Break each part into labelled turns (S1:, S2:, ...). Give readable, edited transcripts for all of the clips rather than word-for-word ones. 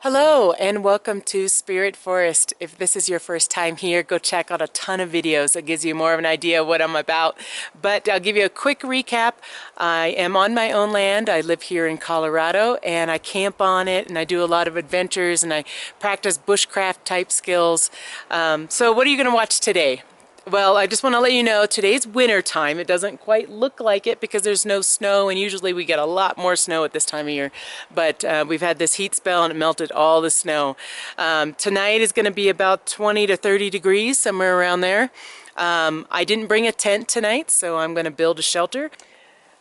S1: Hello and welcome to Spirit Forest. If this is your first time here, go check out a ton of videos. It gives you more of an idea of what I'm about. But I'll give you a quick recap. I am on my own land. I live here in Colorado and I camp on it and I do a lot of adventures and I practice bushcraft type skills. So what are you going to watch today? Well, I just want to let you know today's winter time. It doesn't quite look like it because there's no snow, and usually we get a lot more snow at this time of year. But we've had this heat spell and it melted all the snow. Tonight is going to be about 20 to 30 degrees, somewhere around there. I didn't bring a tent tonight, so I'm going to build a shelter.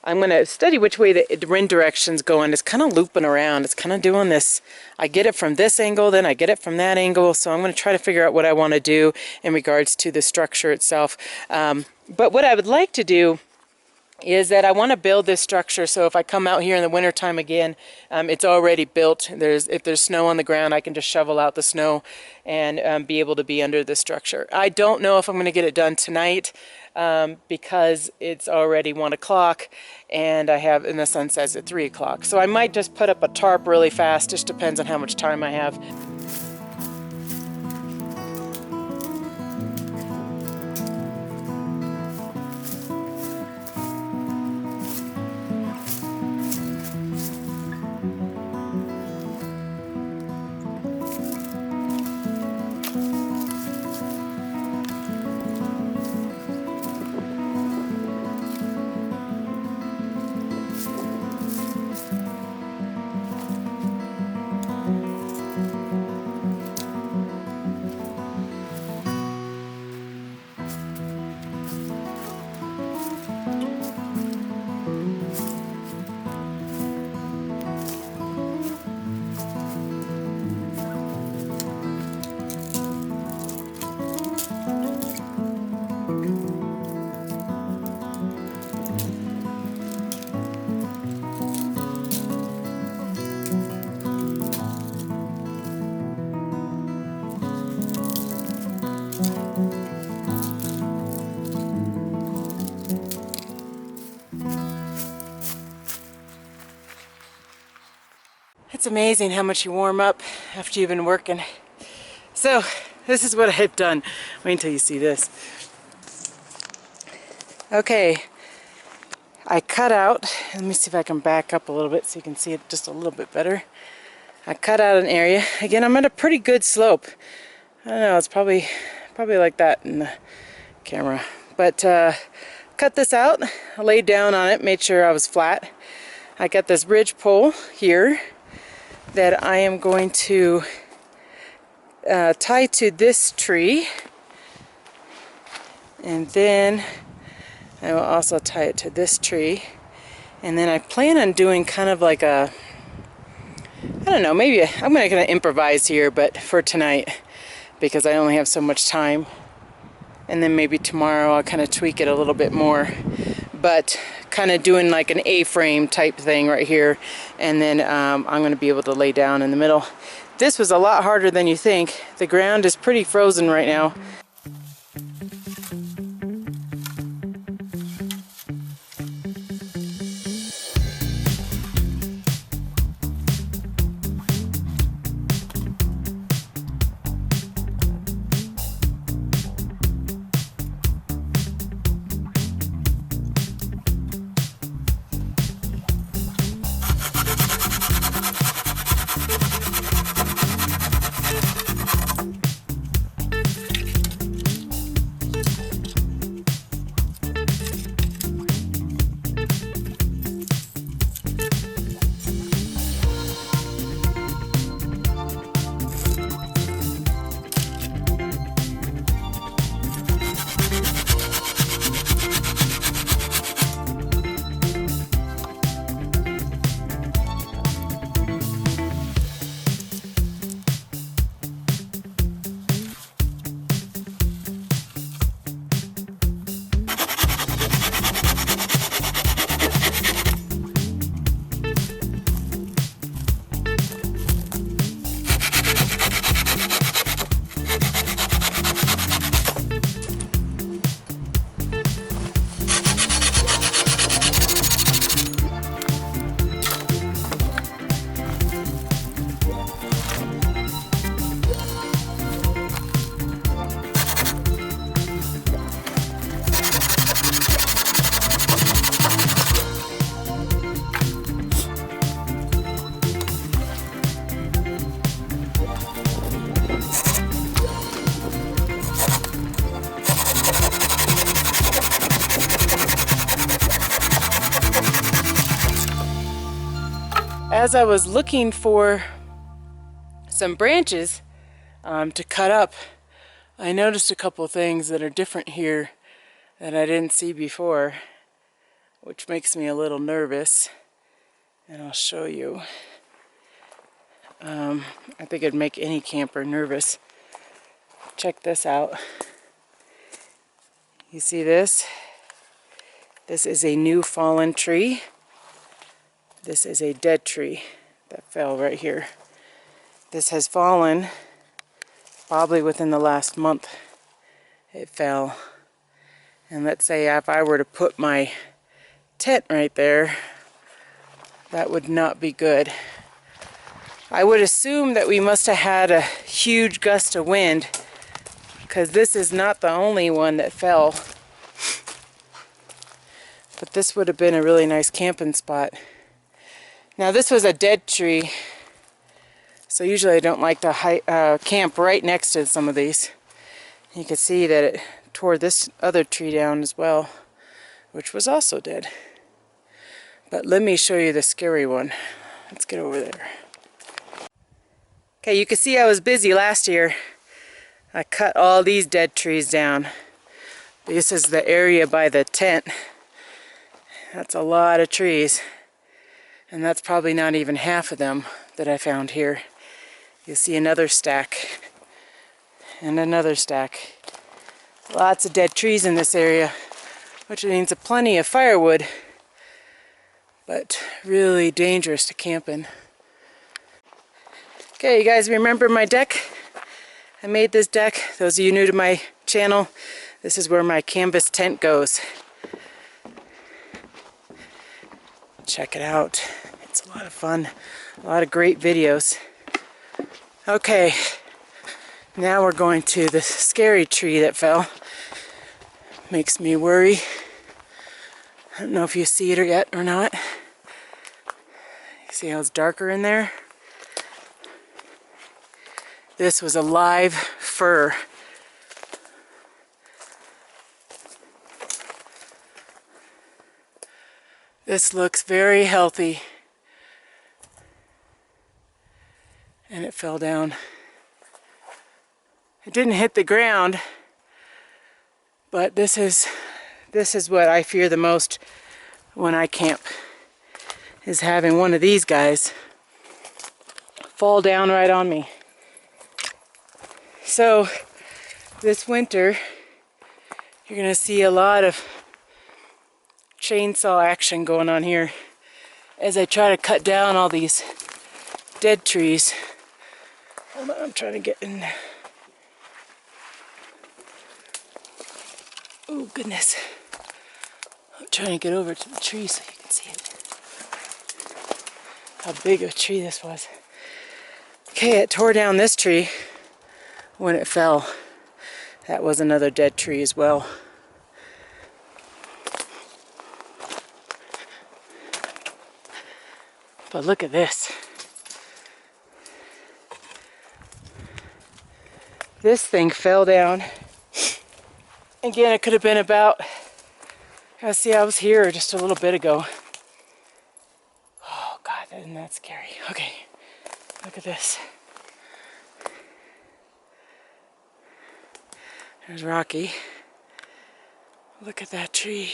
S1: I'm going to study which way the wind direction's going. It's kind of looping around. It's kind of doing this. I get it from this angle, then I get it from that angle. So I'm going to try to figure out what I want to do in regards to the structure itself. But what I would like to do is that I want to build this structure so if I come out here in the wintertime again, it's already built. If there's snow on the ground, I can just shovel out the snow and be able to be under the structure. I don't know if I'm going to get it done tonight because it's already 1 o'clock and the sun sets at 3 o'clock. So I might just put up a tarp really fast, just depends on how much time I have. It's amazing how much you warm up after you've been working. So this is what I've done. Wait until you see this. Okay, I cut out, let me see if I can back up a little bit so you can see it just a little bit better. I cut out an area. Again, I'm at a pretty good slope. I don't know, it's probably like that in the camera. But cut this out, I laid down on it, made sure I was flat. I got this ridge pole here that I am going to tie to this tree, and then I will also tie it to this tree, and then I plan on doing kind of like a, I don't know, maybe I'm going to improvise here, but for tonight because I only have so much time, and then maybe tomorrow I'll kind of tweak it a little bit more, but kind of doing like an A-frame type thing right here, and then I'm going to be able to lay down in the middle. This was a lot harder than you think. The ground is pretty frozen right now. as I was looking for some branches to cut up, I noticed a couple things that are different here that I didn't see before, which makes me a little nervous, and I'll show you. I think it'd make any camper nervous. Check this out. You see this? This is a new fallen tree. This is a dead tree that fell right here. This has fallen probably within the last month. It fell. And let's say if I were to put my tent right there, that would not be good. I would assume that we must have had a huge gust of wind, because this is not the only one that fell. But this would have been a really nice camping spot. Now this was a dead tree, so usually I don't like to camp right next to some of these. You can see that it tore this other tree down as well, which was also dead. But let me show you the scary one. Let's get over there. Okay, you can see I was busy last year. I cut all these dead trees down. This is the area by the tent. That's a lot of trees. And that's probably not even half of them that I found here. You'll see another stack. And another stack. Lots of dead trees in this area, which means plenty of firewood, but really dangerous to camp in. Okay, you guys remember my deck? I made this deck. Those of you new to my channel, this is where my canvas tent goes. Check it out. It's a lot of fun. A lot of great videos. Okay, now we're going to the scary tree that fell. Makes me worry. I don't know if you see it yet or not. You see how it's darker in there? This was a live fir. This looks very healthy. And it fell down. It didn't hit the ground, but this is what I fear the most when I camp, is having one of these guys fall down right on me. So this winter you're gonna see a lot of chainsaw action going on here as I try to cut down all these dead trees. Hold on, I'm trying to get in there. Oh goodness. I'm trying to get over to the tree so you can see it. How big of a tree this was. Okay, it tore down this tree when it fell. That was another dead tree as well. But look at this. This thing fell down. Again, it could have been about, see, I was here just a little bit ago. Oh God, isn't that scary? Okay, look at this. There's Rocky. Look at that tree.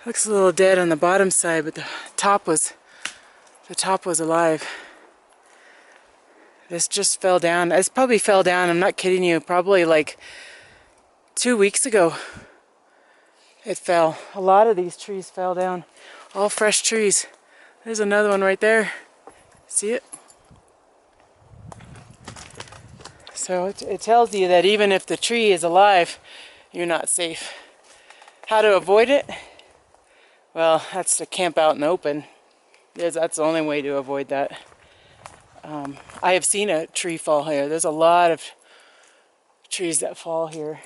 S1: Looks a little dead on the bottom side, but the top was alive. This just fell down. This probably fell down, I'm not kidding you, probably like 2 weeks ago. It fell. A lot of these trees fell down. All fresh trees. There's another one right there. See it? So it tells you that even if the tree is alive, you're not safe. How to avoid it? Well, that's to camp out in the open. That's the only way to avoid that. I have seen a tree fall here. There's a lot of trees that fall here.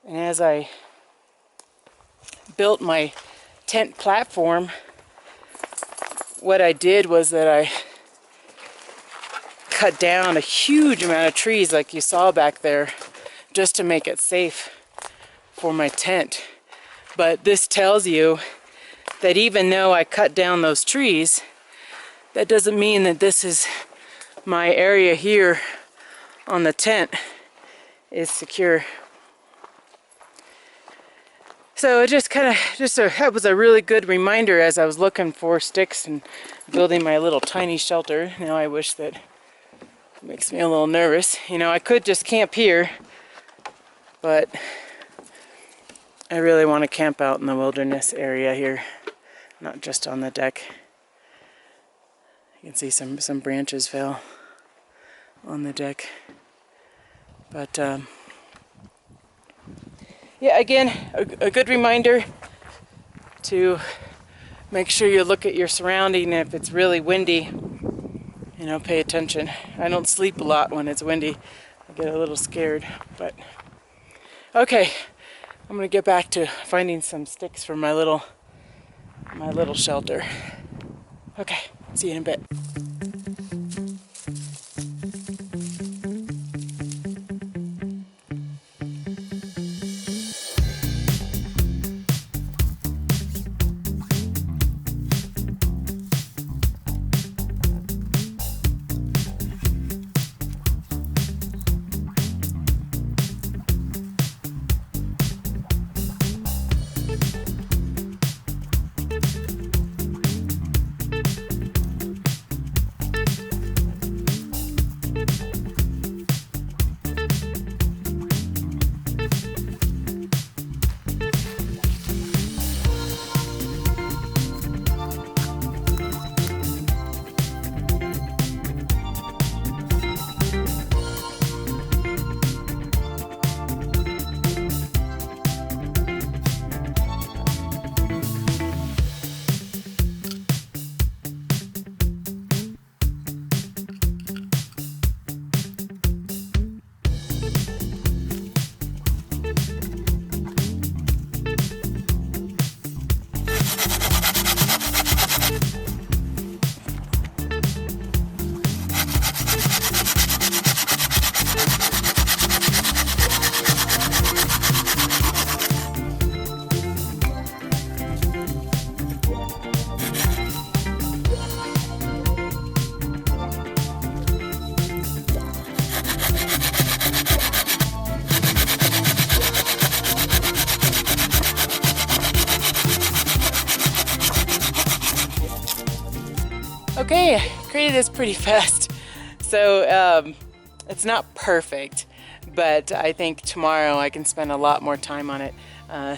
S1: And as I built my tent platform, what I did was that I cut down a huge amount of trees like you saw back there just to make it safe for my tent. But this tells you that even though I cut down those trees, that doesn't mean that this is my area here on the tent is secure. So it just kind of, that was a really good reminder as I was looking for sticks and building my little tiny shelter. Now I wish that it makes me a little nervous. You know, I could just camp here, but I really want to camp out in the wilderness area here, not just on the deck. You can see some branches fell on the deck. But yeah, again, a good reminder to make sure you look at your surrounding. If it's really windy, you know, pay attention. I don't sleep a lot when it's windy. I get a little scared, but okay. I'm gonna get back to finding some sticks for my little shelter. Okay, see you in a bit. Okay, I created this pretty fast, so it's not perfect, but I think tomorrow I can spend a lot more time on it.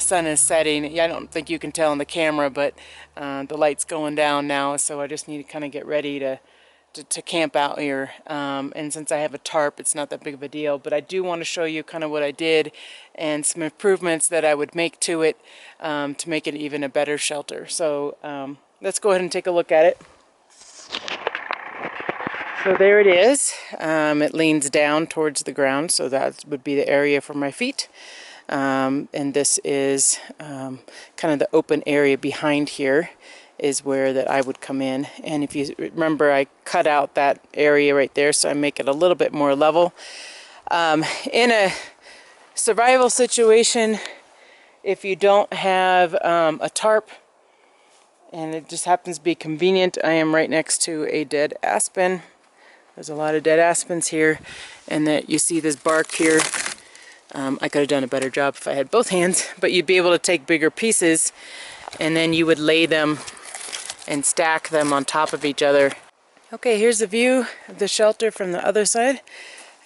S1: Sun is setting. Yeah, I don't think you can tell on the camera, but the light's going down now, so I just need to kind of get ready to camp out here. And since I have a tarp, it's not that big of a deal, but I do want to show you kind of what I did and some improvements that I would make to it to make it even a better shelter. So let's go ahead and take a look at it. So there it is. It leans down towards the ground, so that would be the area for my feet. And this is kind of the open area behind here is where that I would come in. And if you remember, I cut out that area right there, so I make it a little bit more level. In a survival situation, if you don't have a tarp, and it just happens to be convenient, I am right next to a dead aspen. There's a lot of dead aspens here, and that you see this bark here. I could have done a better job if I had both hands, but you'd be able to take bigger pieces and then you would lay them and stack them on top of each other. Okay, here's the view of the shelter from the other side.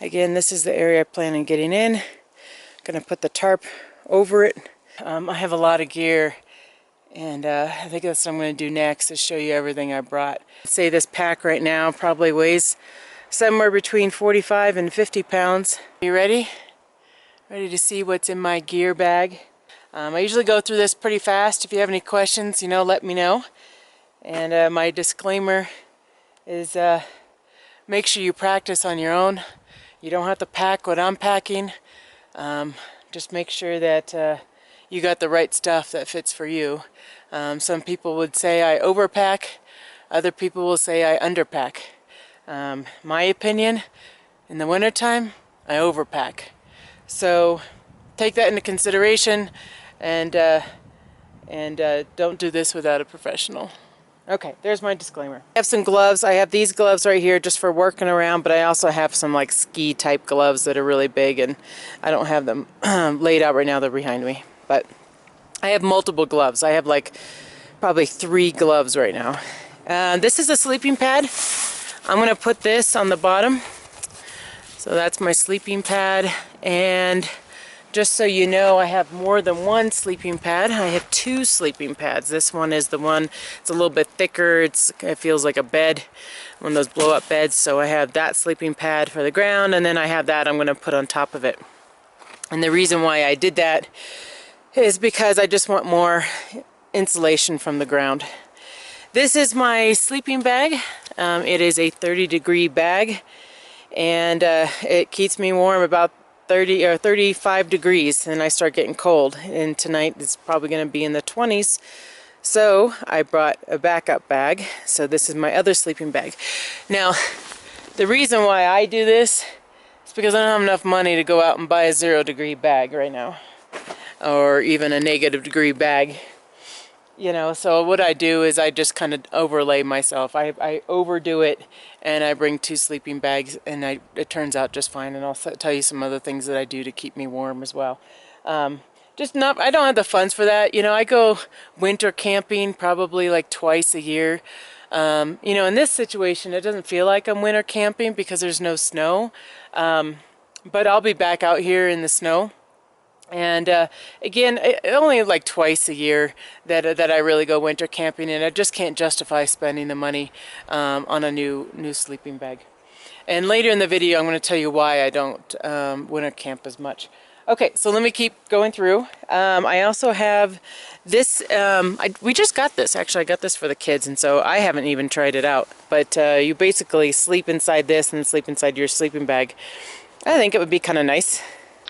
S1: Again, this is the area I plan on getting in. Gonna put the tarp over it. I have a lot of gear, and I think that's what I'm going to do next, is show you everything I brought. Say this pack right now probably weighs somewhere between 45 and 50 pounds. You ready? Ready to see what's in my gear bag? I usually go through this pretty fast. If you have any questions, you know, let me know. And my disclaimer is make sure you practice on your own. You don't have to pack what I'm packing. Just make sure that you got the right stuff that fits for you. Some people would say I overpack. Other people will say I underpack. My opinion, in the wintertime, I overpack. So take that into consideration, and and don't do this without a professional. Okay, there's my disclaimer. I have some gloves. I have these gloves right here just for working around, but I also have some like ski type gloves that are really big, and I don't have them laid out right now. They're behind me, but I have multiple gloves. I have like probably 3 gloves right now. This is a sleeping pad. I'm gonna put this on the bottom. So that's my sleeping pad, and just so you know, I have more than one sleeping pad. I have 2 sleeping pads. This one is the one, it's a little bit thicker. It feels like a bed, one of those blow-up beds. So I have that sleeping pad for the ground, and then I have that I'm going to put on top of it. And the reason why I did that is because I just want more insulation from the ground. This is my sleeping bag. It is a 30-degree bag, and it keeps me warm about 30 or 35 degrees, and I start getting cold, and tonight it's probably going to be in the 20s. So I brought a backup bag. So this is my other sleeping bag. Now the reason why I do this is because I don't have enough money to go out and buy a 0-degree bag right now, or even a -degree bag, you know. So what I do is I just kind of overlay myself. I overdo it, and I bring 2 sleeping bags, and it turns out just fine. And I'll tell you some other things that I do to keep me warm as well. I don't have the funds for that. You know, I go winter camping probably like twice a year. You know, in this situation, it doesn't feel like I'm winter camping because there's no snow. But I'll be back out here in the snow. And again, only like twice a year that I really go winter camping, and I just can't justify spending the money on a new sleeping bag. And later in the video, I'm going to tell you why I don't winter camp as much. Okay, so let me keep going through. I also have this. We just got this. Actually, I got this for the kids, and so I haven't even tried it out. But you basically sleep inside this and sleep inside your sleeping bag. I think it would be kind of nice.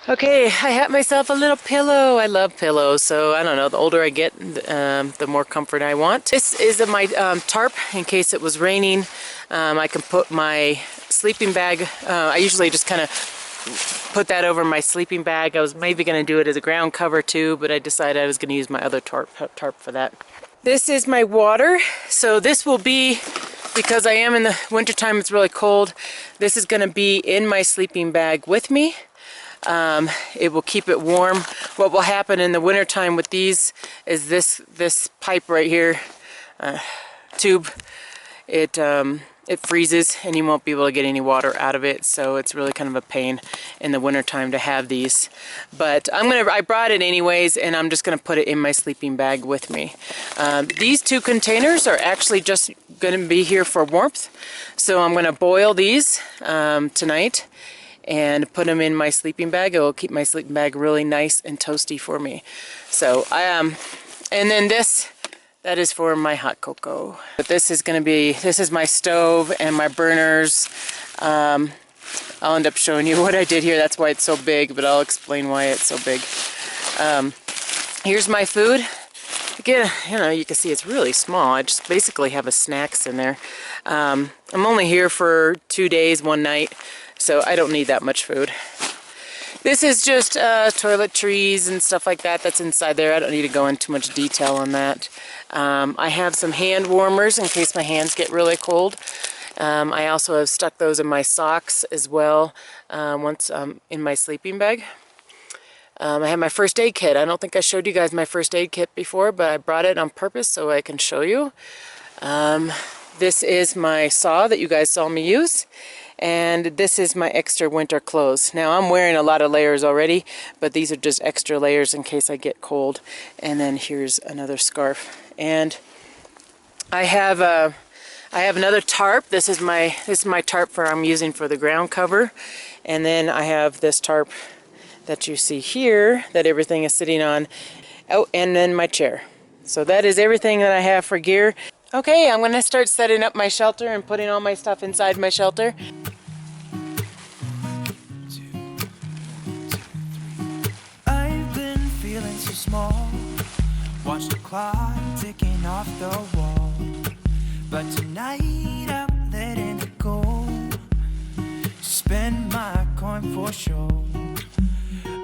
S1: Okay, I have myself a little pillow. I love pillows, so I don't know, the older I get, the more comfort I want. This is my tarp in case it was raining. I can put my sleeping bag, I usually just kind of put that over my sleeping bag. I was maybe going to do it as a ground cover too, but I decided I was going to use my other tarp for that. This is my water. So this will be, because I am in the wintertime, it's really cold, this is going to be in my sleeping bag with me. It will keep it warm. What will happen in the wintertime with these is this pipe right here, tube, it freezes and you won't be able to get any water out of it, so it's really kind of a pain in the wintertime to have these. But I brought it anyways, and I'm just gonna put it in my sleeping bag with me. These 2 containers are actually just gonna be here for warmth, so I'm gonna boil these tonight and put them in my sleeping bag. It will keep my sleeping bag really nice and toasty for me. So and then that is for my hot cocoa. But this is my stove and my burners. I'll end up showing you what I did here. That's why it's so big, but I'll explain why it's so big. Here's my food. Again, you know, you can see it's really small. I just basically have a snacks in there. I'm only here for 2 days, 1 night, so I don't need that much food. This is just toiletries and stuff like that that's inside there. I don't need to go into too much detail on that. I have some hand warmers in case my hands get really cold. I also have stuck those in my socks as well once in my sleeping bag. I have my first aid kit. I don't think I showed you guys my first aid kit before, but I brought it on purpose so I can show you. This is my saw that you guys saw me use. And this is my extra winter clothes. Now I'm wearing a lot of layers already, but these are just extra layers in case I get cold. And then here's another scarf. And I have another tarp. This is my tarp I'm using for the ground cover. And then I have this tarp that you see here that everything is sitting on. Oh, and then my chair. So that is everything that I have for gear. Okay, I'm gonna start setting up my shelter and putting all my stuff inside my shelter.
S2: I've been feeling so small. Watch the clock ticking off the wall. But tonight I'm letting it go. Spend my coin for sure.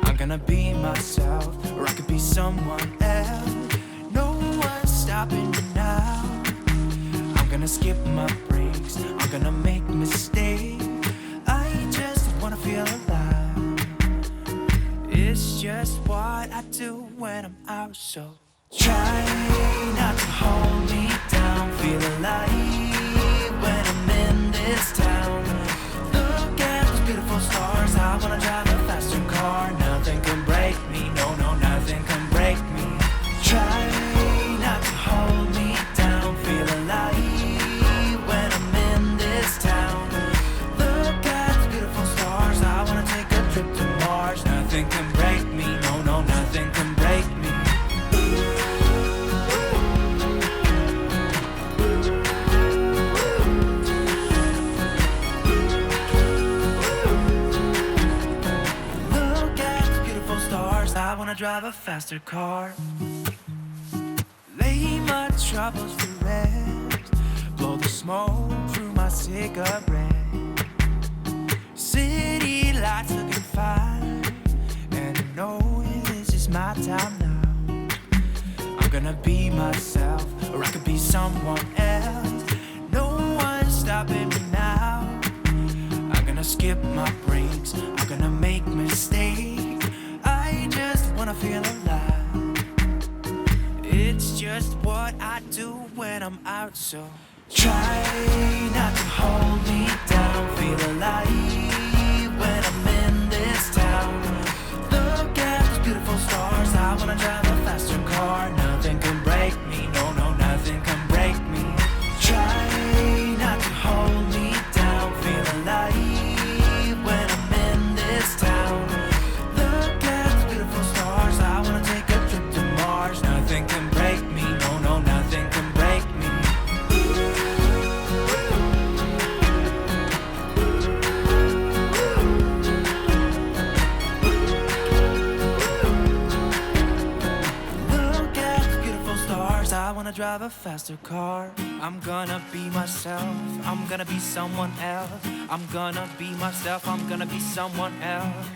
S2: I'm gonna be myself, or I could be someone else. No stopping me now. I'm gonna skip my breaks, I'm gonna make mistakes. I just wanna feel alive. It's just what I do when I'm out, so try not to hold me down. Feel alive when I'm in this town. Look at those beautiful stars. I wanna drive a faster car. Nothing can break me, no, no, nothing can break me. Try not to hold me down. Feel alive when I'm in this town. Look at those beautiful stars. I wanna take a trip to Mars. Nothing can break me, no, no, nothing can break me. I wanna drive a faster car. Lay my troubles to rest. Blow the smoke through my cigarette. City lights looking fine, and I know this is my time now. I'm gonna be myself, or I could be someone else. No one's stopping me now. I'm gonna skip my breaks, I'm gonna make mistakes. I just wanna feel alive. It's just what I do when I'm out, so try not to hold me down. Feel alive when I'm in this town. Look at those beautiful stars. I wanna drive a faster car. Nothing can break me, no, no, nothing can break me. Try not to hold me down. Feel alive when I'm in this town. Nothing can break me, no, no, nothing can break me. Look at the beautiful stars. I wanna drive a faster car. I'm gonna be myself, I'm gonna be someone else. I'm gonna be myself, I'm gonna be someone else.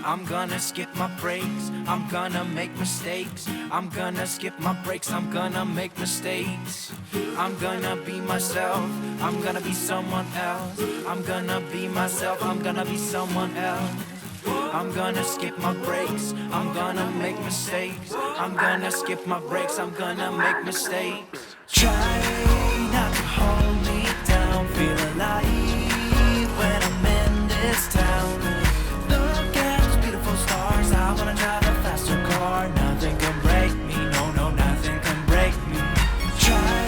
S2: I'm gonna skip my breaks, I'm gonna make mistakes. I'm gonna skip my breaks, I'm gonna make mistakes. I'm gonna be myself, I'm gonna be someone else. I'm gonna be myself, I'm gonna be someone else. I'm gonna skip my breaks, I'm gonna make mistakes. I'm gonna skip my breaks, I'm gonna make mistakes. Try not to hold me down. Feel alive when I'm in this town. I wanna drive a faster car. Nothing can break me, no, no, nothing can break me. Try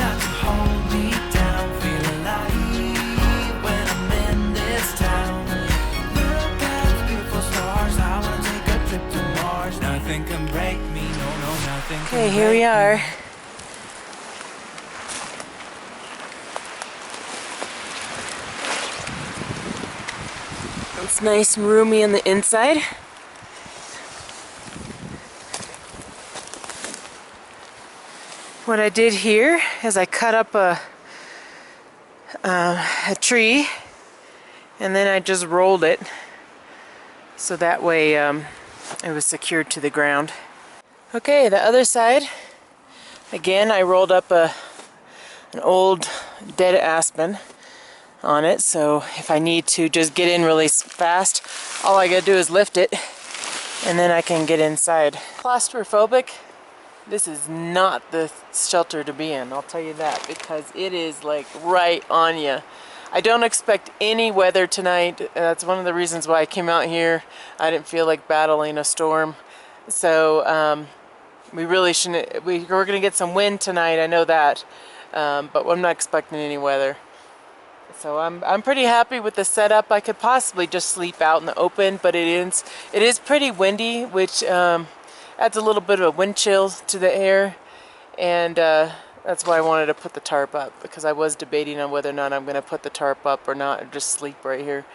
S2: not to hold me down. Feel alive when I'm in this town. Look at the beautiful stars. I wanna take a trip to Mars. Nothing can break me, no, no, nothing can break me.
S1: Okay, here we are. It's nice and roomy on the inside. What I did here is I cut up a tree, and then I just rolled it so that way it was secured to the ground. Okay, the other side, again I rolled up an old dead aspen on it, so if I need to just get in really fast, all I gotta do is lift it and then I can get inside. Claustrophobic, this is not the shelter to be in, I'll tell you that, because it is like right on you. I don't expect any weather tonight. That's one of the reasons why I came out here. I didn't feel like battling a storm. So we really shouldn't, we're going to get some wind tonight, I know that, but I'm not expecting any weather. So I'm pretty happy with the setup. I could possibly just sleep out in the open, but it is pretty windy, which adds a little bit of a wind chill to the air, and that's why I wanted to put the tarp up, because I was debating on whether or not I'm going to put the tarp up or not, or just sleep right here.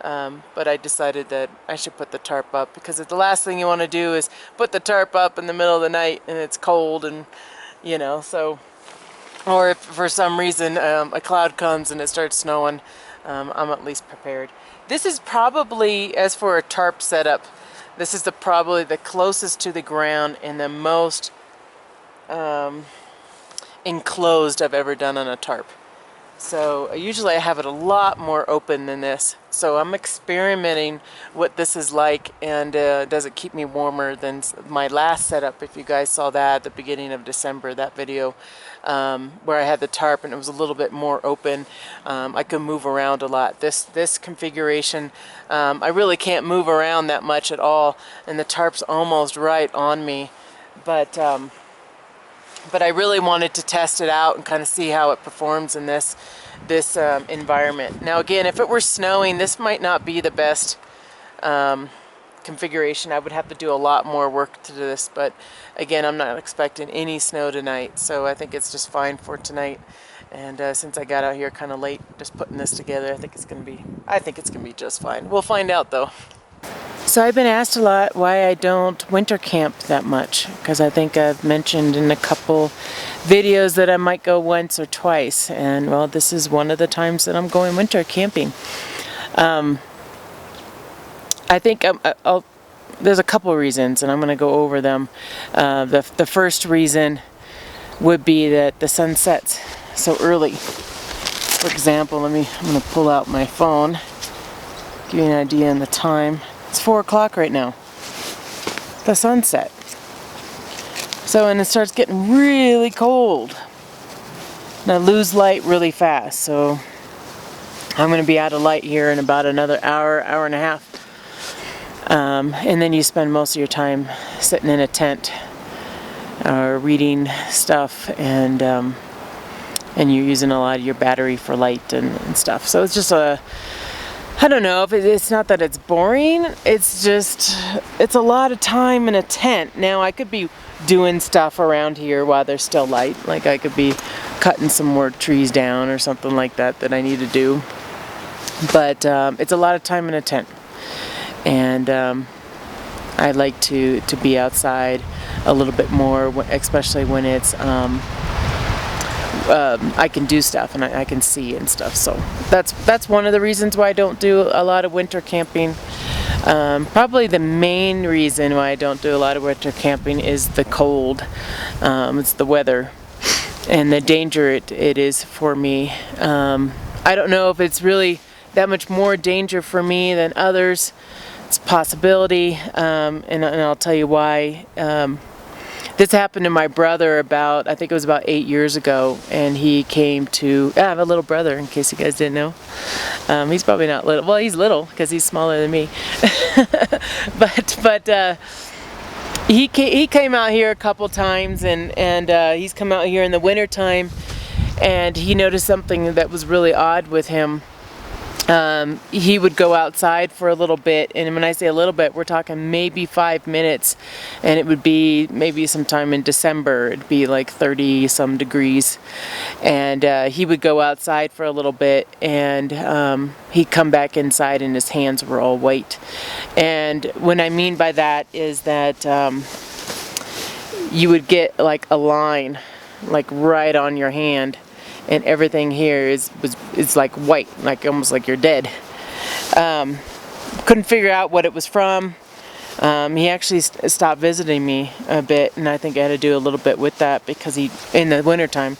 S1: But I decided that I should put the tarp up, because the last thing you want to do is put the tarp up in the middle of the night and it's cold, and you know, so, or if for some reason a cloud comes and it starts snowing, I'm at least prepared. This is probably, as for a tarp setup, this is probably the closest to the ground and the most enclosed I've ever done on a tarp. So usually I have it a lot more open than this. So I'm experimenting what this is like, and does it keep me warmer than my last setup. If you guys saw that at the beginning of December, that video where I had the tarp and it was a little bit more open, I could move around a lot. This configuration, I really can't move around that much at all, and the tarp's almost right on me. But I really wanted to test it out and kind of see how it performs in this environment. Now again, if it were snowing, this might not be the best configuration. I would have to do a lot more work to do this, but again, I'm not expecting any snow tonight, so I think it's just fine for tonight. And since I got out here kind of late just putting this together, I think it's gonna be just fine. We'll find out though. So I've been asked a lot why I don't winter camp that much, because I think I've mentioned in a couple videos that I might go once or twice, and well, this is one of the times that I'm going winter camping. I think there's a couple reasons, and I'm going to go over them. The first reason would be that the sun sets so early. For example, I'm going to pull out my phone, give you an idea on the time. It's 4 o'clock right now. The sunset. So, and it starts getting really cold. And I lose light really fast. So, I'm going to be out of light here in about another hour, hour and a half. And then you spend most of your time sitting in a tent, reading stuff, and you're using a lot of your battery for light and stuff. So it's just I don't know, if it's not that it's boring, it's a lot of time in a tent. Now I could be doing stuff around here while there's still light, like I could be cutting some more trees down or something like that I need to do. But it's a lot of time in a tent. And I like to be outside a little bit more, especially when it's I can do stuff and I can see and stuff. So that's one of the reasons why I don't do a lot of winter camping. Probably the main reason why I don't do a lot of winter camping is the cold. It's the weather and the danger it is for me. I don't know if it's really that much more danger for me than others. It's a possibility, and I'll tell you why. This happened to my brother I think it was about 8 years ago, and he came to, I have a little brother in case you guys didn't know. He's probably not little, well he's little because he's smaller than me. but he came out here a couple times, and he's come out here in the winter time, and he noticed something that was really odd with him. He would go outside for a little bit, and when I say a little bit, we're talking maybe 5 minutes, and it would be maybe sometime in December. It'd be like 30 some degrees, and he would go outside for a little bit, and he'd come back inside and his hands were all white. And what I mean by that is that you would get like a line like right on your hand, and everything here is like white, like almost like you're dead. Couldn't figure out what it was from. He actually stopped visiting me a bit, and I think I had to do a little bit with that because in the wintertime,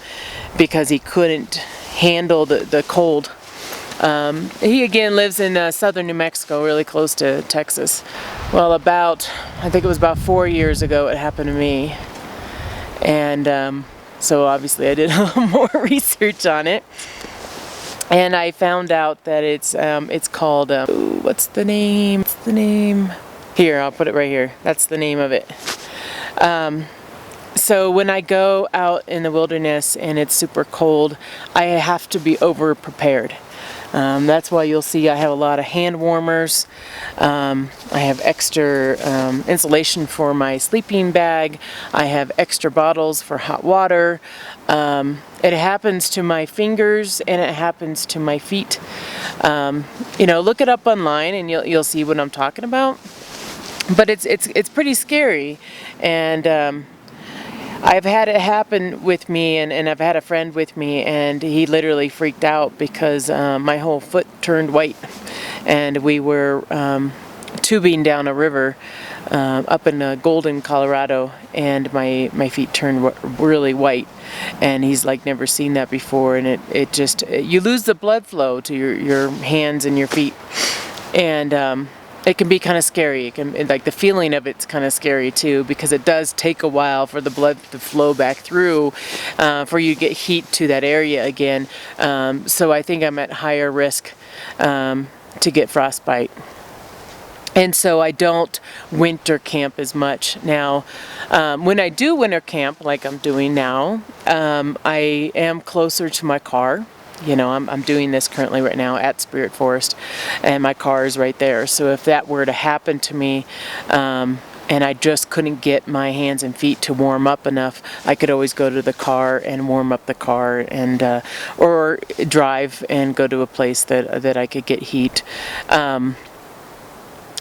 S1: because he couldn't handle the cold. He again lives in southern New Mexico, really close to Texas. Well, I think it was about 4 years ago it happened to me, and so obviously I did a little more research on it, and I found out that it's called what's the name? Here, I'll put it right here. That's the name of it. So when I go out in the wilderness and it's super cold, I have to be over prepared. That's why you'll see I have a lot of hand warmers. I have extra insulation for my sleeping bag. I have extra bottles for hot water. It happens to my fingers and it happens to my feet. Look it up online and you'll see what I'm talking about. But it's pretty scary, and I've had it happen with me, and I've had a friend with me, and he literally freaked out because my whole foot turned white, and we were tubing down a river up in Golden, Colorado, and my feet turned really white, and he's like never seen that before, and it just, you lose the blood flow to your hands and your feet, and it can be kind of scary. It can, like, the feeling of it's kind of scary too, because it does take a while for the blood to flow back through, for you to get heat to that area again. So I think I'm at higher risk to get frostbite. And so I don't winter camp as much. Now, when I do winter camp, like I'm doing now, I am closer to my car. You know, I'm doing this currently right now at Spirit Forest, and my car is right there. So if that were to happen to me, and I just couldn't get my hands and feet to warm up enough, I could always go to the car and warm up the car, and or drive and go to a place that I could get heat.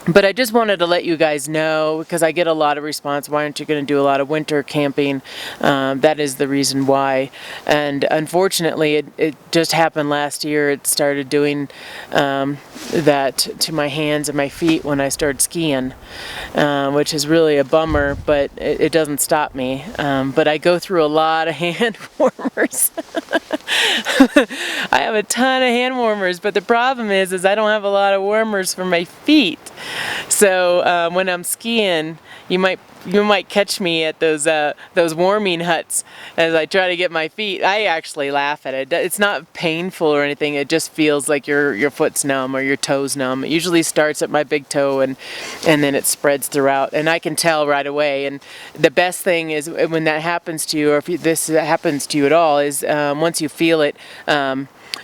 S1: But I just wanted to let you guys know, because I get a lot of response, why aren't you going to do a lot of winter camping? That is the reason why. And unfortunately, it just happened last year. It started doing that to my hands and my feet when I started skiing, which is really a bummer, but it doesn't stop me. But I go through a lot of hand warmers. I have a ton of hand warmers, but the problem is I don't have a lot of warmers for my feet. So when I'm skiing, you might catch me at those warming huts as I try to get my feet. I actually laugh at it. It's not painful or anything. It just feels like your foot's numb or your toes numb. It usually starts at my big toe and then it spreads throughout, and I can tell right away. And the best thing is when that happens to you, or if this happens to you at all, is once you feel it,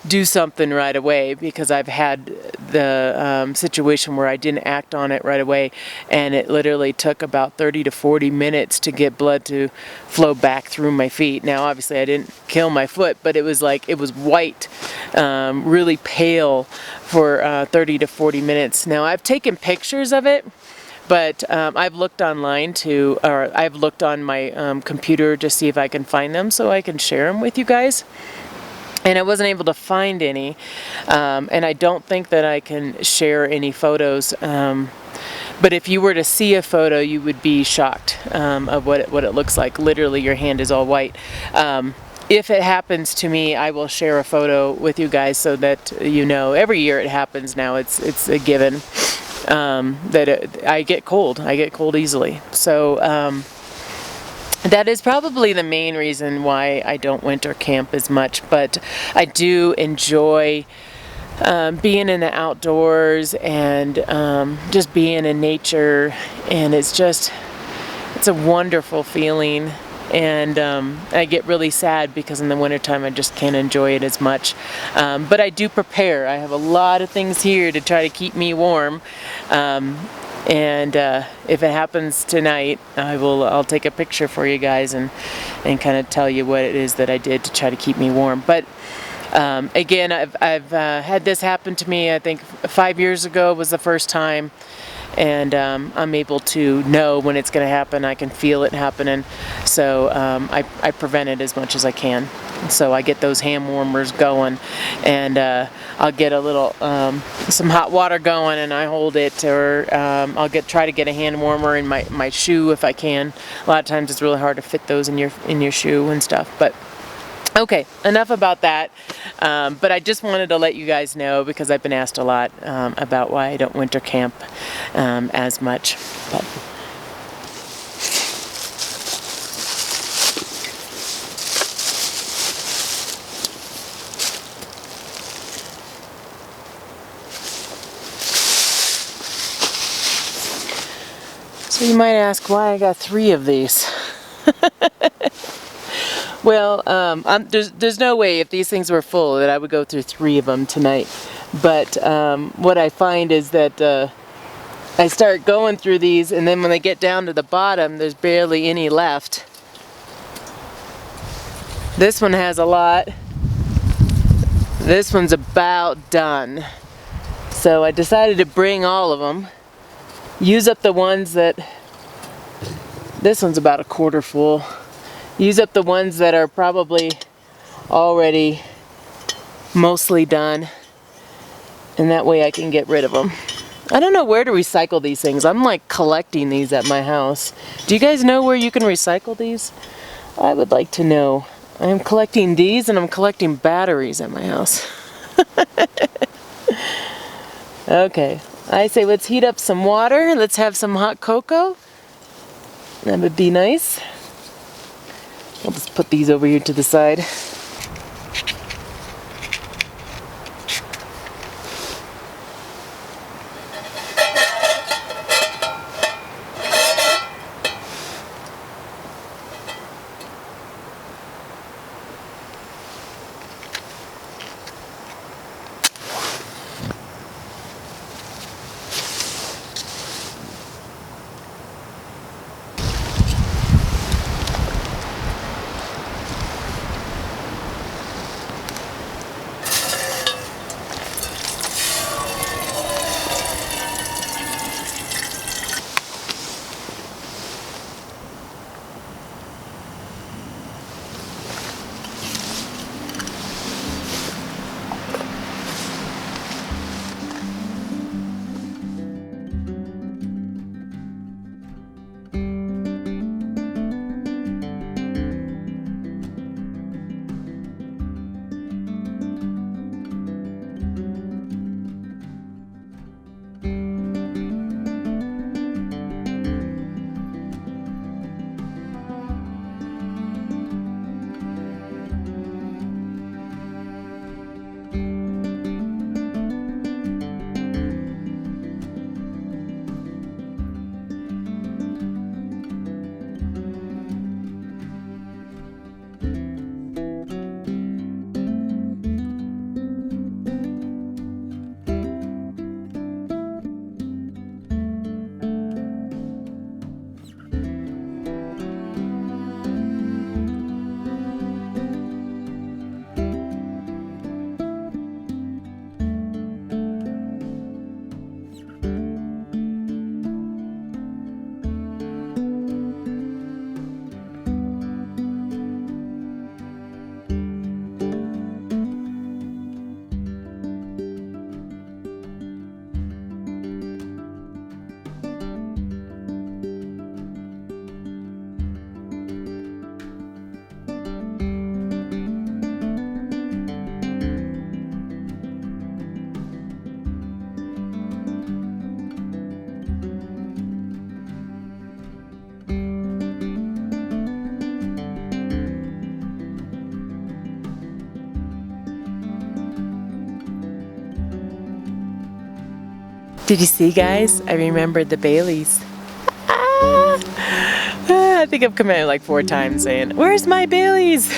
S1: do something right away, because I've had the situation where I didn't act on it right away, and it literally took about 30 to 40 minutes to get blood to flow back through my feet. Now obviously I didn't kill my foot, but it was like, it was white, really pale for 30 to 40 minutes. Now I've taken pictures of it, but I've looked online too, or I've looked on my computer to see if I can find them so I can share them with you guys. And I wasn't able to find any, and I don't think that I can share any photos. But if you were to see a photo, you would be shocked of what it looks like. Literally, your hand is all white. If it happens to me, I will share a photo with you guys so that you know. Every year it happens now. It's a given that I get cold. I get cold easily. So. That is probably the main reason why I don't winter camp as much, but I do enjoy being in the outdoors and just being in nature, and it's a wonderful feeling. And I get really sad because in the wintertime I just can't enjoy it as much. But I do prepare. I have a lot of things here to try to keep me warm. And if it happens tonight, I'll take a picture for you guys and kind of tell you what it is that I did to try to keep me warm. But again, I've had this happen to me. I think 5 years ago was the first time, and I'm able to know when it's going to happen. I can feel it happening, so I prevent it as much as I can. So I get those hand warmers going, and I'll get a little some hot water going, and I hold it, or I'll try to get a hand warmer in my shoe if I can. A lot of times it's really hard to fit those in your shoe and stuff. But okay, enough about that. But I just wanted to let you guys know, because I've been asked a lot about why I don't winter camp as much. But, so you might ask why I got 3 of these. Well, there's no way, if these things were full, that I would go through 3 of them tonight. But what I find is that I start going through these, and then when they get down to the bottom, there's barely any left. This one has a lot. This one's about done. So I decided to bring all of them. Use up the ones that... This one's about a quarter full. Use up the ones that are probably already mostly done, and that way I can get rid of them. I don't know where to recycle these things. I'm like collecting these at my house. Do you guys know where you can recycle these? I would like to know. I'm collecting these and I'm collecting batteries at my house. Okay, I say let's heat up some water. Let's have some hot cocoa. That would be nice. I'll just put these over here to the side. Did you see, guys? I remembered the Baileys. I think I've come out like 4 times saying, "Where's my Baileys?"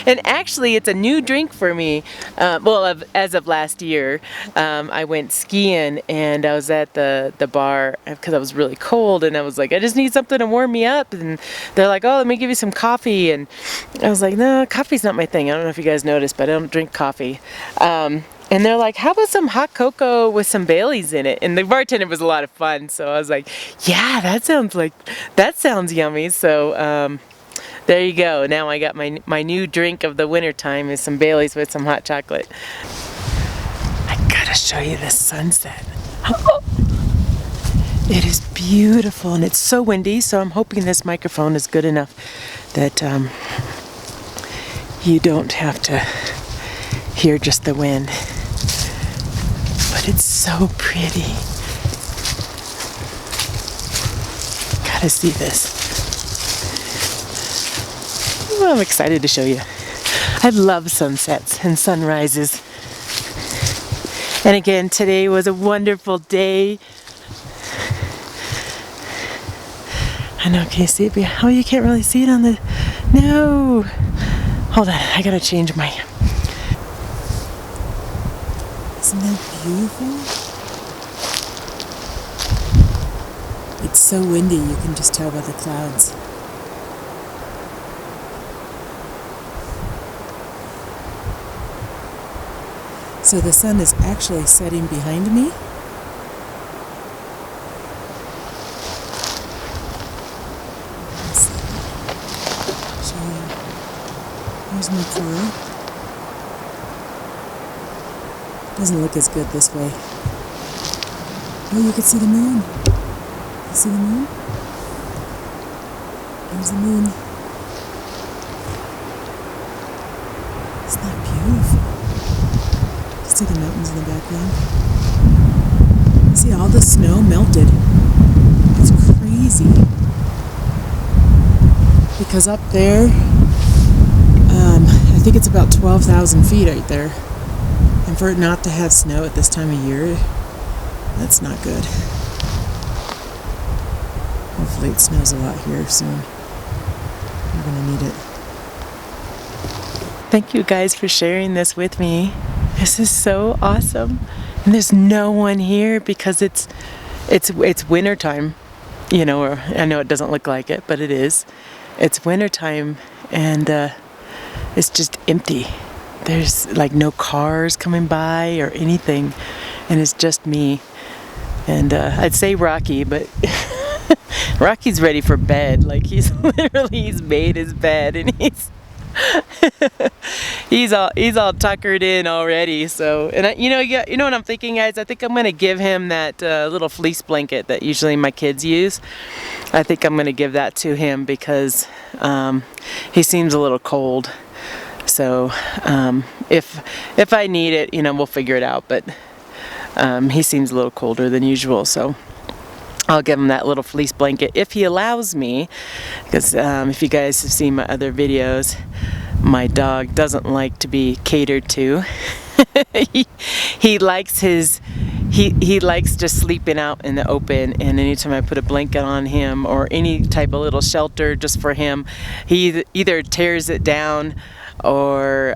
S1: And actually, it's a new drink for me. As of last year, I went skiing and I was at the bar because I was really cold and I was like, I just need something to warm me up. And they're like, "Oh, let me give you some coffee." And I was like, "No, coffee's not my thing." I don't know if you guys noticed, but I don't drink coffee. And they're like, "How about some hot cocoa with some Baileys in it?" And the bartender was a lot of fun, so I was like, "Yeah, that sounds yummy." So there you go. Now I got my new drink of the winter time is some Baileys with some hot chocolate. I gotta show you this sunset. It is beautiful and it's so windy, so I'm hoping this microphone is good enough that you don't have to hear just the wind. But it's so pretty. Gotta see this. Well, I'm excited to show you. I love sunsets and sunrises. And again, today was a wonderful day. I know, can you see it? Oh, you can't really see it on the... No! Hold on, I gotta change my... Isn't that beautiful? It's so windy, you can just tell by the clouds. So the sun is actually setting behind me. Let's see. Show you. Here's my car. Doesn't look as good this way. Oh, you can see the moon. You see the moon? There's the moon. Isn't that beautiful? You see the mountains in the background? See all the snow melted. It's crazy. Because up there, I think it's about 12,000 feet right there. And for it not to have snow at this time of year, that's not good. Hopefully it snows a lot here soon. We're gonna need it. Thank you guys for sharing this with me. This is so awesome. And there's no one here because it's winter time. You know, or I know it doesn't look like it, but it is. It's winter time and it's just empty. There's like no cars coming by or anything, and it's just me. And I'd say Rocky, but Rocky's ready for bed. Like he's made his bed and he's all tuckered in already. So, and you know what I'm thinking, guys? I think I'm gonna give him that little fleece blanket that usually my kids use. I think I'm gonna give that to him because he seems a little cold. So if I need it, you know, we'll figure it out. But he seems a little colder than usual, so I'll give him that little fleece blanket if he allows me. Because if you guys have seen my other videos, my dog doesn't like to be catered to. he likes just sleeping out in the open, and anytime I put a blanket on him or any type of little shelter just for him, he either tears it down or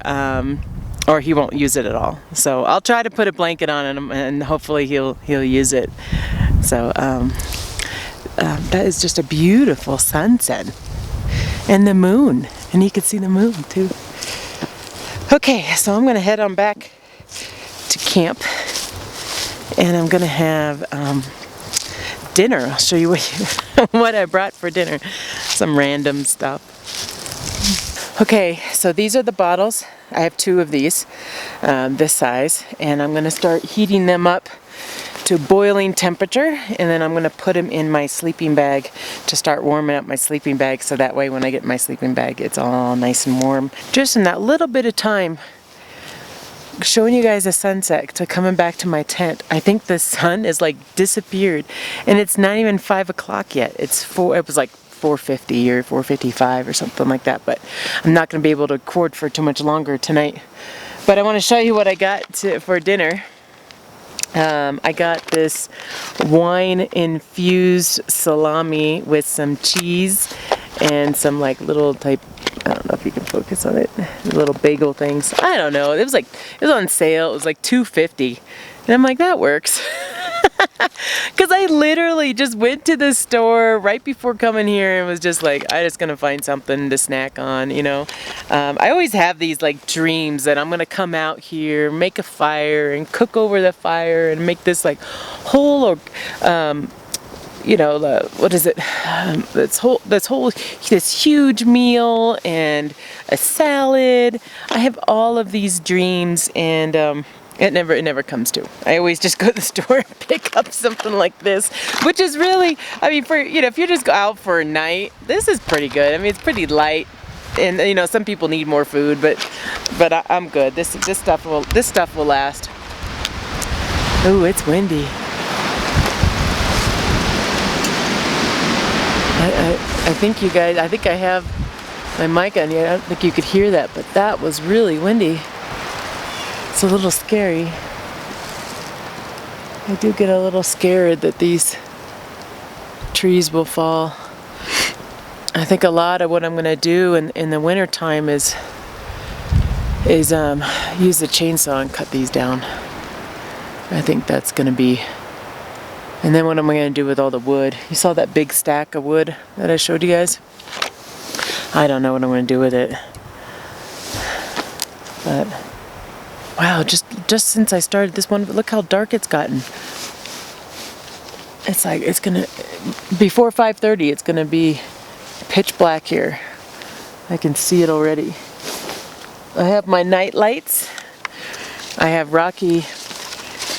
S1: he won't use it at all. So I'll try to put a blanket on him, and hopefully he'll use it. So that is just a beautiful sunset, and the moon, and you can see the moon too. Okay, so I'm gonna head on back to camp, and I'm gonna have dinner. I'll show you what I brought for dinner. Some random stuff. Okay, so these are the bottles. I have 2 of these, this size, and I'm going to start heating them up to boiling temperature, and then I'm going to put them in my sleeping bag to start warming up my sleeping bag, so that way when I get my sleeping bag it's all nice and warm. Just in that little bit of time, showing you guys the sunset to coming back to my tent. I think the sun is like disappeared, and it's not even 5 o'clock yet. It was like 4:50 or 4:55 or something like that, but I'm not going to be able to record for too much longer tonight. But I want to show you what I got for dinner. I got this wine-infused salami with some cheese and some like little type, I don't know if you can focus on it, little bagel things. I don't know. It was on sale. It was like $2.50, and I'm like, that works. Because I literally just went to the store right before coming here and was just like, I'm just gonna find something to snack on, you know. I always have these like dreams that I'm gonna come out here, make a fire and cook over the fire and make this like whole, you know, what is it? This huge meal and a salad. I have all of these dreams, and it never comes to. I always just go to the store and pick up something like this, which is really, I mean, for, you know, if you just go out for a night, this is pretty good. I mean, it's pretty light, and you know, some people need more food, but I'm good. This stuff will last. Ooh, it's windy. I think you guys, I think I have my mic on here. I don't think you could hear that, but that was really windy. It's a little scary. I do get a little scared that these trees will fall. I think a lot of what I'm going to do in the winter time is use the chainsaw and cut these down. I think that's going to be. And then what am I going to do with all the wood? You saw that big stack of wood that I showed you guys? I don't know what I'm going to do with it. But wow, just since I started this one, look how dark it's gotten. It's like, it's gonna, before 5:30, it's gonna be pitch black here. I can see it already. I have my night lights. I have Rocky,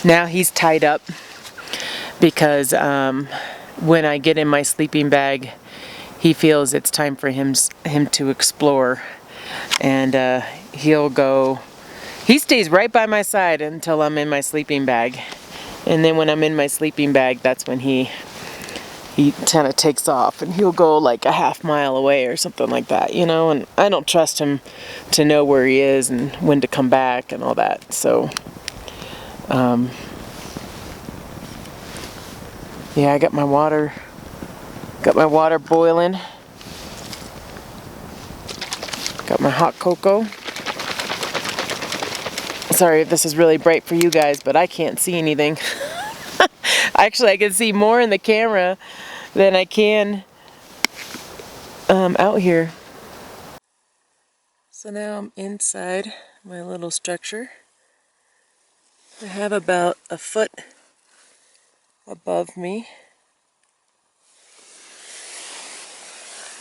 S1: now he's tied up. because when I get in my sleeping bag, he feels it's time for him to explore, and he'll go. He stays right by my side until I'm in my sleeping bag, and then when I'm in my sleeping bag, that's when he kind of takes off, and he'll go like a half-mile away or something like that, you know, and I don't trust him to know where he is and when to come back and all that. So yeah, I got my water boiling, got my hot cocoa. Sorry if this is really bright for you guys, but I can't see anything. Actually, I can see more in the camera than I can out here. So now I'm inside my little structure. I have about a foot above me.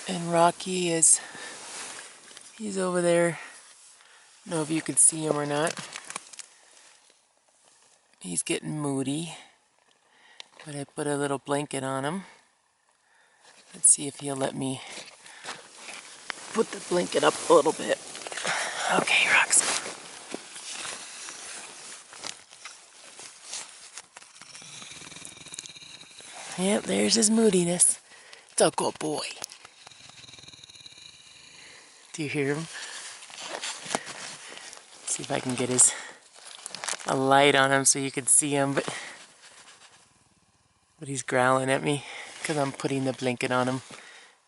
S1: And Rocky he's over there. I don't know if you can see him or not. He's getting moody. But I put a little blanket on him. Let's see if he'll let me put the blanket up a little bit. Okay, Roxy. Yep, there's his moodiness. It's a good boy. Do you hear him? See if I can get a light on him so you can see him, but he's growling at me because I'm putting the blanket on him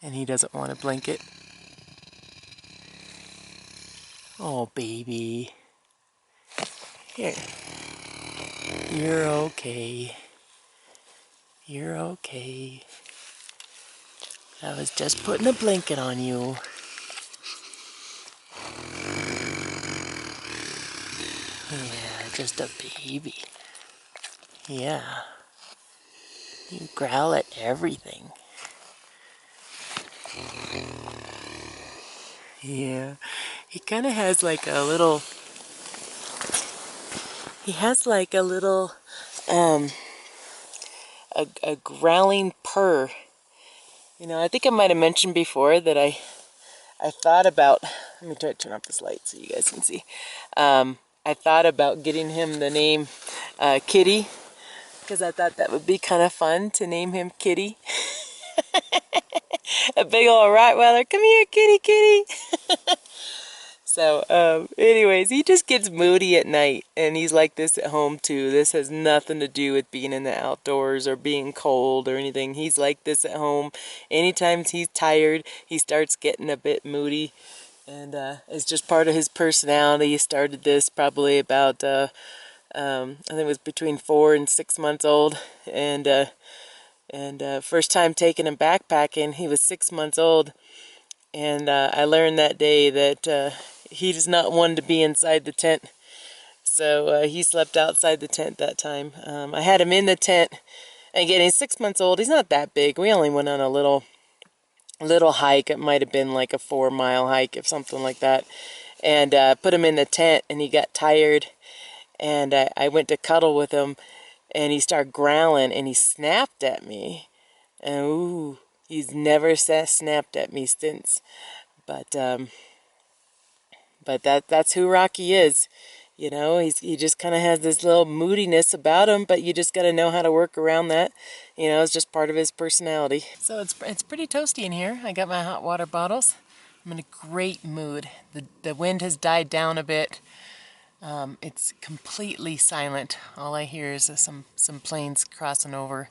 S1: and he doesn't want a blanket. Oh, baby. Here. You're okay. You're okay. I was just putting a blanket on you. Yeah, just a baby. Yeah. You growl at everything. Yeah. He kind of has like a little... He has like a little... a growling purr. You know, I think I might have mentioned before that I thought about... Let me try to turn off this light so you guys can see. I thought about getting him the name Kitty, because I thought that would be kind of fun to name him Kitty. A big old Rottweiler, come here, kitty, kitty. So, anyways, he just gets moody at night, and he's like this at home too. This has nothing to do with being in the outdoors or being cold or anything. He's like this at home. Anytime he's tired, he starts getting a bit moody, and it's just part of his personality. He started this probably about, I think it was between 4 and 6 months old, and first time taking him backpacking, he was 6 months old, and I learned that day that he does not want to be inside the tent, so he slept outside the tent that time. I had him in the tent, and again, he's 6 months old. He's not that big. We only went on a little hike. It might have been like a 4-mile hike, if something like that, and put him in the tent, and he got tired, and I went to cuddle with him, and he started growling, and he snapped at me. And ooh, he's never snapped at me since. But that's who Rocky is. You know, he just kind of has this little moodiness about him, but you just got to know how to work around that. You know, it's just part of his personality. So it's pretty toasty in here. I got my hot water bottles. I'm in a great mood. The wind has died down a bit. It's completely silent. All I hear is some planes crossing over.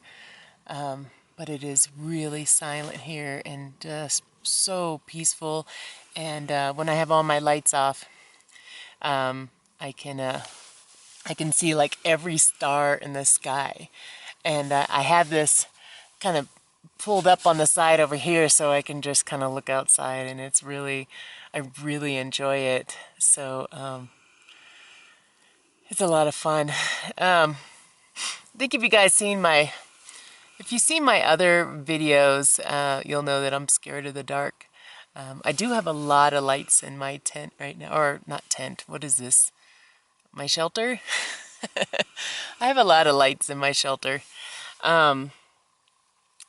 S1: But it is really silent here and just so peaceful. And when I have all my lights off, I can see like every star in the sky. And I have this kind of pulled up on the side over here so I can just kind of look outside, and it's really, I really enjoy it. So it's a lot of fun. I think if you guys seen my other videos, you'll know that I'm scared of the dark. I do have a lot of lights in my tent right now, or not tent, what is this? My shelter? I have a lot of lights in my shelter. And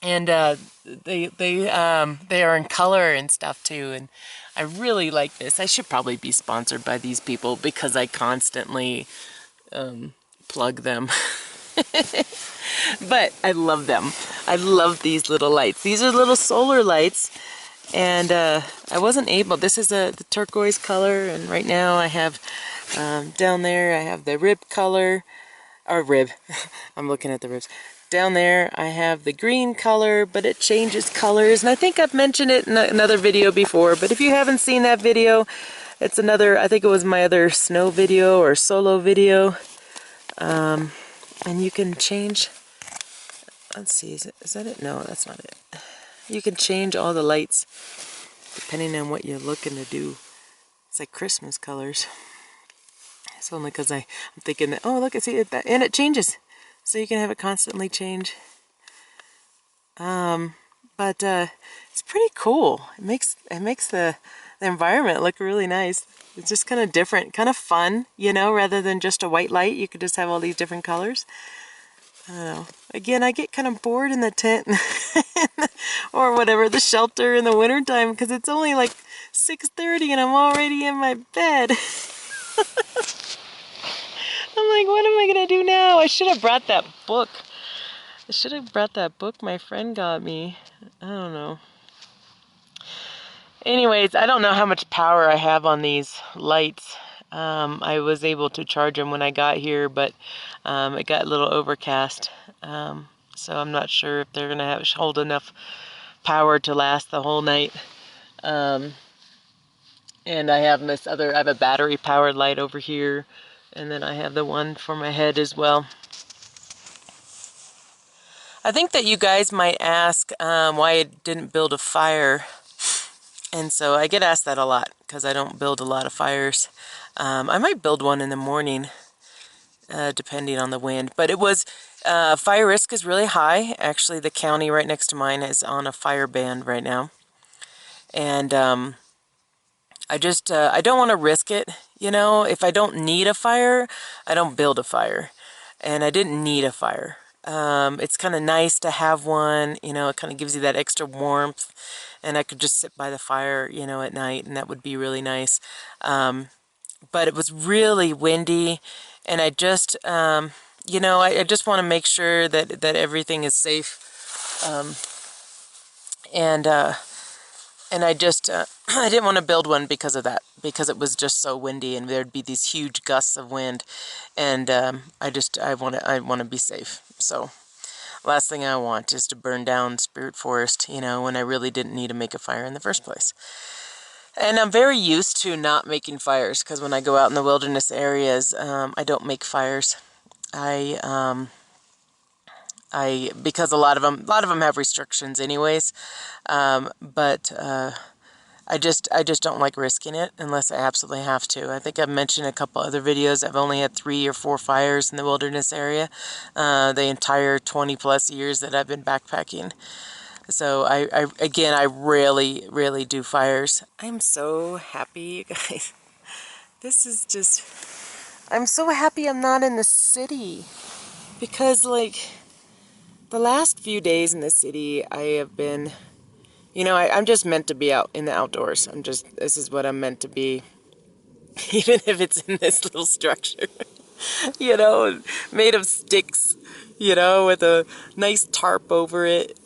S1: they are in color and stuff too, and I really like this. I should probably be sponsored by these people because I constantly plug them. But I love them. I love these little lights. These are little solar lights, and I wasn't able. This is the turquoise color, and right now I have down there I have the rib color, or rib. I'm looking at the ribs. Down there I have the green color, but it changes colors, and I think I've mentioned it in another video before, but if you haven't seen that video, it's another, I think it was my other snow video or solo video, and you can change, let's see, is that it? No, that's not it. You can change all the lights depending on what you're looking to do. It's like Christmas colors. It's only because I'm thinking that, oh look, I see it, and it changes. So you can have it constantly change. But it's pretty cool. It makes the environment look really nice. It's just kind of different, kind of fun, you know, rather than just a white light. You could just have all these different colors. I don't know. Again, I get kind of bored in the tent or whatever, the shelter in the wintertime, because it's only like 6:30 and I'm already in my bed. I'm like, what am I gonna do now? I should have brought that book. I should have brought that book my friend got me. I don't know. Anyways, I don't know how much power I have on these lights. I was able to charge them when I got here, but it got a little overcast. So I'm not sure if they're gonna hold enough power to last the whole night. And I have I have a battery powered light over here. And then I have the one for my head as well. I think that you guys might ask why I didn't build a fire. And so I get asked that a lot because I don't build a lot of fires. I might build one in the morning, depending on the wind. But it was, fire risk is really high. Actually, the county right next to mine is on a fire ban right now. And I just, I don't want to risk it. You know, if I don't need a fire, I don't build a fire. And I didn't need a fire. It's kind of nice to have one, you know, it kind of gives you that extra warmth. And I could just sit by the fire, you know, at night, and that would be really nice. But it was really windy, and I just, you know, I just want to make sure that everything is safe. And I just, I didn't want to build one because of that, because it was just so windy and there'd be these huge gusts of wind, and I want to be safe. So last thing I want is to burn down Spirit Forest, you know, when I really didn't need to make a fire in the first place. And I'm very used to not making fires, because when I go out in the wilderness areas, I don't make fires. Because a lot of them have restrictions anyways, but I just don't like risking it unless I absolutely have to. I think I've mentioned a couple other videos. I've only had 3 or 4 fires in the wilderness area the entire 20 plus years that I've been backpacking. So again, I really do fires. I'm so happy, you guys. This is just, I'm so happy I'm not in the city, because like the last few days in the city, I have been, you know, I'm just meant to be out in the outdoors. This is what I'm meant to be, even if it's in this little structure, you know, made of sticks, you know, with a nice tarp over it.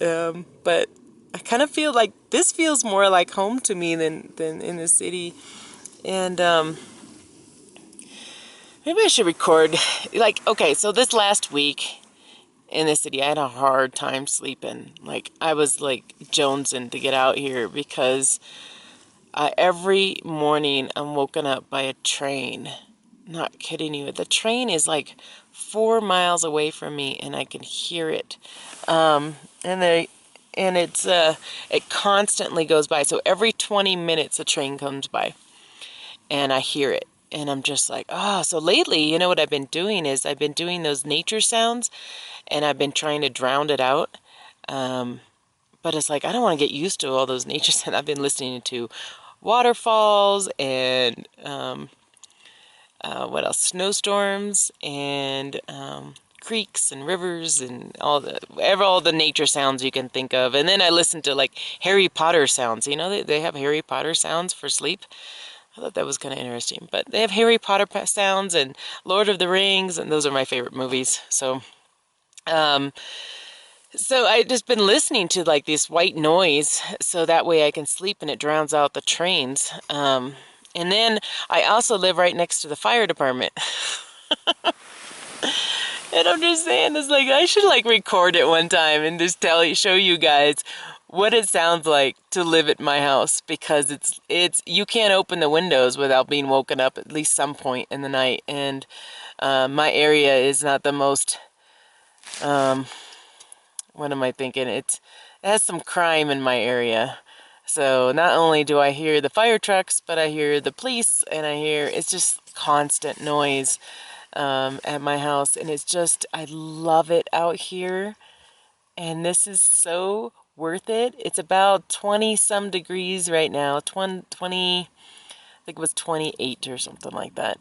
S1: But I kind of feel like this feels more like home to me than in the city. And maybe I should record, like, okay, so this last week in the city, I had a hard time sleeping. Like, I was like jonesing to get out here, because every morning I'm woken up by a train. Not kidding you. The train is like 4 miles away from me, and I can hear it. And it constantly goes by. So every 20 minutes a train comes by, and I hear it. And I'm just like, oh. So lately, you know what I've been doing is I've been doing those nature sounds, and I've been trying to drown it out. But it's like, I don't want to get used to all those nature sounds. I've been listening to waterfalls and what else? Snowstorms and creeks and rivers and all the nature sounds you can think of. And then I listen to like Harry Potter sounds. You know, they have Harry Potter sounds for sleep. I thought that was kind of interesting. But they have Harry Potter sounds and Lord of the Rings, and those are my favorite movies. So, so I just been listening to like this white noise, so that way I can sleep and it drowns out the trains. And then I also live right next to the fire department. And I'm just saying, it's like I should like record it one time and just show you guys what it sounds like to live at my house, because it's you can't open the windows without being woken up at least some point in the night. And my area is not the most what am I thinking? It has some crime in my area. So not only do I hear the fire trucks, but I hear the police, and it's just constant noise at my house. And it's just, I love it out here. And this is so worth it. It's about 20 some degrees right now. 20, I think it was 28 or something like that.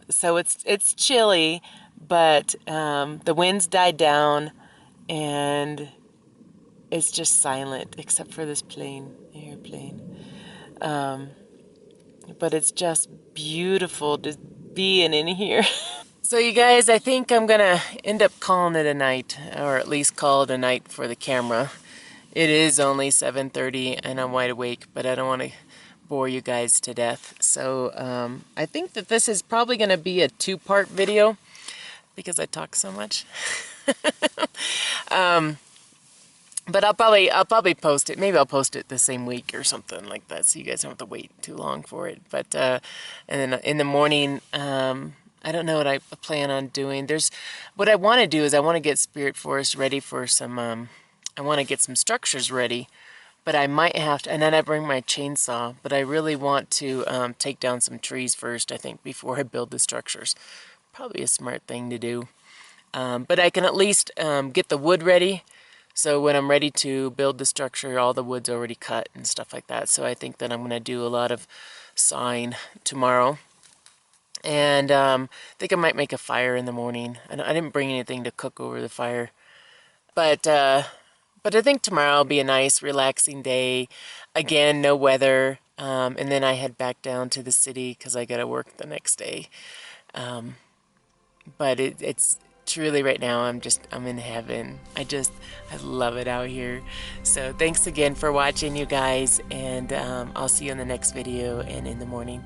S1: So it's chilly, but the winds died down, and it's just silent except for this airplane. But it's just beautiful just being in here. So you guys, I think I'm gonna end up calling it a night, or at least call it a night for the camera. It is only 7:30 and I'm wide awake, but I don't want to bore you guys to death. So I think that this is probably gonna be a two-part video because I talk so much. But I'll probably post it. Maybe I'll post it the same week or something like that, so you guys don't have to wait too long for it. But and then in the morning, I don't know what I plan on doing. What I want to do is I want to get Spirit Forest ready for some. I want to get some structures ready, but I might have to. And then I bring my chainsaw. But I really want to take down some trees first, I think, before I build the structures. Probably a smart thing to do. But I can at least get the wood ready. So when I'm ready to build the structure, all the wood's already cut and stuff like that. So I think that I'm going to do a lot of sawing tomorrow. And I think I might make a fire in the morning. I didn't bring anything to cook over the fire. But I think tomorrow will be a nice, relaxing day. Again, no weather. And then I head back down to the city because I got to work the next day. But it's truly right now, I'm in heaven. I love it out here. So thanks again for watching, you guys, and I'll see you in the next video and in the morning.